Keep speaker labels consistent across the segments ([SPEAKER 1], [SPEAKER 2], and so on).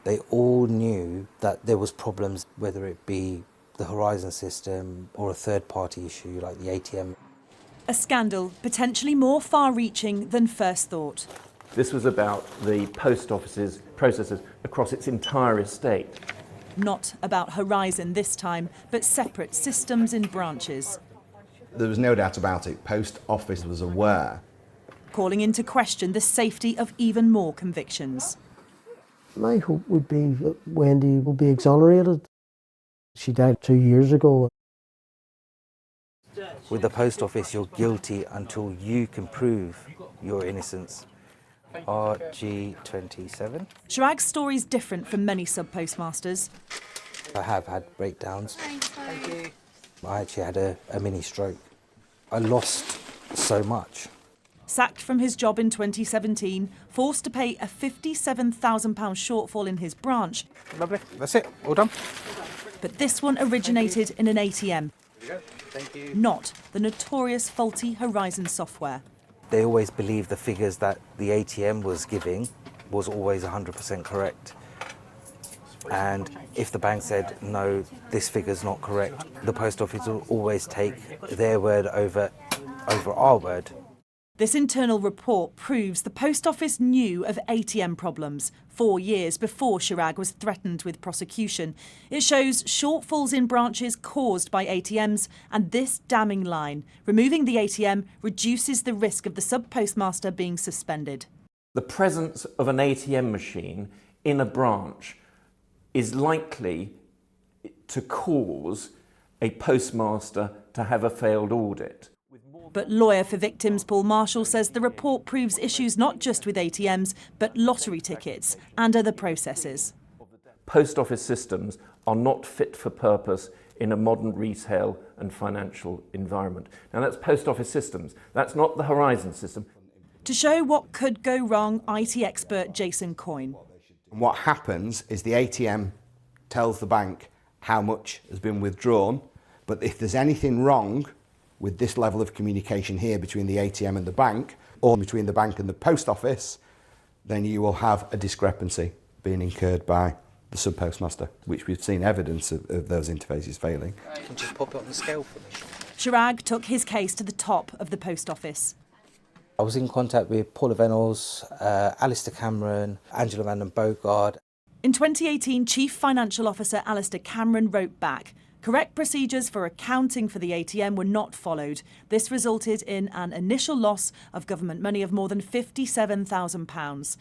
[SPEAKER 1] They all knew that there was problems, whether it be the Horizon system or a third-party issue like the ATM.
[SPEAKER 2] A scandal potentially more far-reaching than first thought.
[SPEAKER 3] This was about the post office's processes across its entire estate.
[SPEAKER 2] Not about Horizon this time, but separate systems in branches.
[SPEAKER 4] There was no doubt about it. Post Office was aware.
[SPEAKER 2] Calling into question the safety of even more convictions.
[SPEAKER 5] My hope would be that Wendy will be exonerated. She died 2 years ago.
[SPEAKER 1] With the Post Office, you're guilty until you can prove your innocence. RG27.
[SPEAKER 2] Chirag's story is different from many sub-postmasters.
[SPEAKER 1] I have had breakdowns. I actually had a mini stroke. I lost so much.
[SPEAKER 2] Sacked from his job in 2017, forced to pay a £57,000 shortfall in his branch.
[SPEAKER 1] Lovely, that's it, all done.
[SPEAKER 2] But this one originated in an ATM.
[SPEAKER 1] Thank you.
[SPEAKER 2] Not the notorious faulty Horizon software.
[SPEAKER 1] They always believed the figures that the ATM was giving was always 100% correct. And if the bank said, no, this figure's not correct, the Post Office will always take their word over our word.
[SPEAKER 2] This internal report proves the Post Office knew of ATM problems 4 years before Chirag was threatened with prosecution. It shows shortfalls in branches caused by ATMs and this damning line. Removing the ATM reduces the risk of the sub-postmaster being suspended.
[SPEAKER 3] The presence of an ATM machine in a branch is likely to cause a postmaster to have a failed audit.
[SPEAKER 2] But lawyer for victims Paul Marshall says the report proves issues not just with ATMs, but lottery tickets and other processes.
[SPEAKER 3] Post office systems are not fit for purpose in a modern retail and financial environment. Now that's post office systems, that's not the Horizon system.
[SPEAKER 2] To show what could go wrong, IT expert Jason Coyne.
[SPEAKER 4] And what happens is the ATM tells the bank how much has been withdrawn, but if there's anything wrong with this level of communication here between the ATM and the bank, or between the bank and the post office, then you will have a discrepancy being incurred by the sub-postmaster, which we've seen evidence of those interfaces failing.
[SPEAKER 1] Can you just pop it on the scale for me?
[SPEAKER 2] Chirag took his case to the top of the post office.
[SPEAKER 1] I was in contact with Paula Venables, Alistair Cameron, Angela Van den Bogard.
[SPEAKER 2] In 2018, Chief Financial Officer Alistair Cameron wrote back, correct procedures for accounting for the ATM were not followed. This resulted in an initial loss of government money of more than £57,000.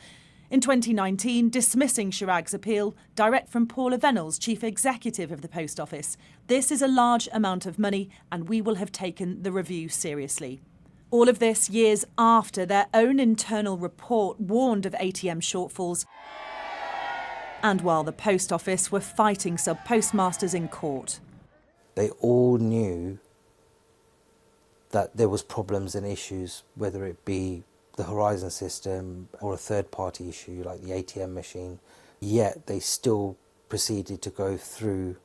[SPEAKER 2] In 2019, dismissing Chirag's appeal, direct from Paula Venables, Chief Executive of the Post Office. This is a large amount of money and we will have taken the review seriously. All of this years after their own internal report warned of ATM shortfalls and while the Post Office were fighting sub-postmasters in court.
[SPEAKER 1] They all knew that there was problems and issues, whether it be the Horizon system or a third-party issue like the ATM machine, yet they still proceeded to go through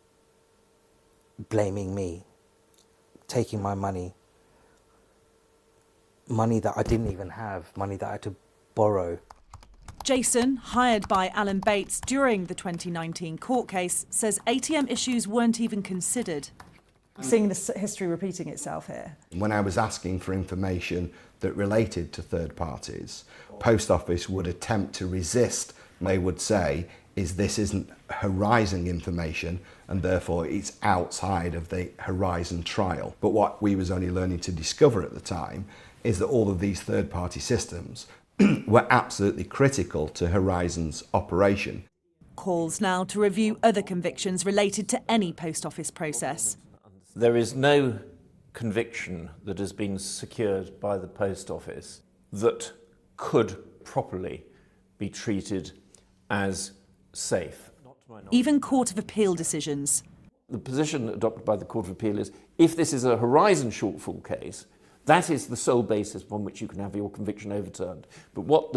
[SPEAKER 1] blaming me, taking my money that I didn't even have, money that I had to borrow.
[SPEAKER 2] Jason, hired by Alan Bates during the 2019 court case, says ATM issues weren't even considered. Seeing this history repeating itself here.
[SPEAKER 4] When I was asking for information that related to third parties, Post Office would attempt to resist. They would say, this isn't Horizon information and therefore it's outside of the Horizon trial. But what we was only learning to discover at the time is that all of these third party systems were absolutely critical to Horizon's operation.
[SPEAKER 2] Calls now to review other convictions related to any Post Office process.
[SPEAKER 3] There is no conviction that has been secured by the Post Office that could properly be treated as safe.
[SPEAKER 2] Even Court of Appeal decisions.
[SPEAKER 3] The position adopted by the Court of Appeal is if this is a Horizon shortfall case, that is the sole basis upon which you can have your conviction overturned. But what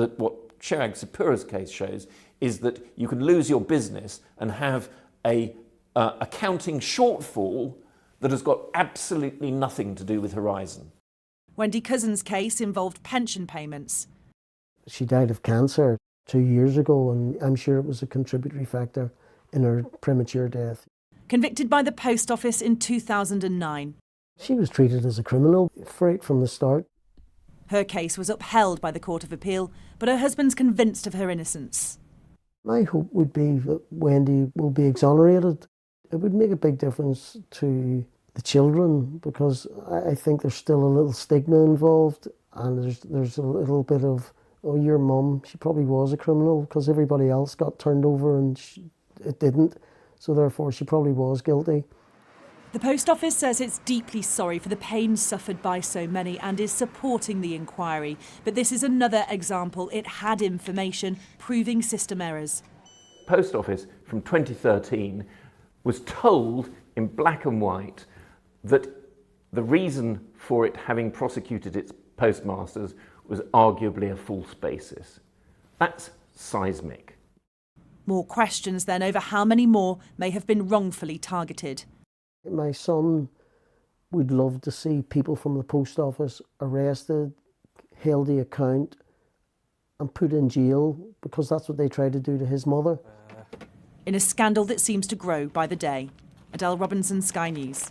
[SPEAKER 3] Chirag Sepura's case shows is that you can lose your business and have a accounting shortfall that has got absolutely nothing to do with Horizon.
[SPEAKER 2] Wendy Cousins' case involved pension payments.
[SPEAKER 5] She died of cancer 2 years ago, and I'm sure it was a contributory factor in her premature death.
[SPEAKER 2] Convicted by the Post Office in 2009.
[SPEAKER 5] She was treated as a criminal right from the start.
[SPEAKER 2] Her case was upheld by the Court of Appeal, but her husband's convinced of her innocence.
[SPEAKER 5] My hope would be that Wendy will be exonerated. It would make a big difference to the children, because I think there's still a little stigma involved, and there's a little bit of, oh, your mum, she probably was a criminal because everybody else got turned over and it didn't, so therefore she probably was guilty.
[SPEAKER 2] The Post Office says it's deeply sorry for the pain suffered by so many and is supporting the inquiry. But this is another example. It had information proving system errors.
[SPEAKER 3] Post Office from 2013 was told in black and white that the reason for it having prosecuted its postmasters was arguably a false basis. That's seismic.
[SPEAKER 2] More questions then over how many more may have been wrongfully targeted.
[SPEAKER 5] My son would love to see people from the post office arrested, held to account and put in jail, because that's what they tried to do to his mother.
[SPEAKER 2] In a scandal that seems to grow by the day. Adele Robinson, Sky News.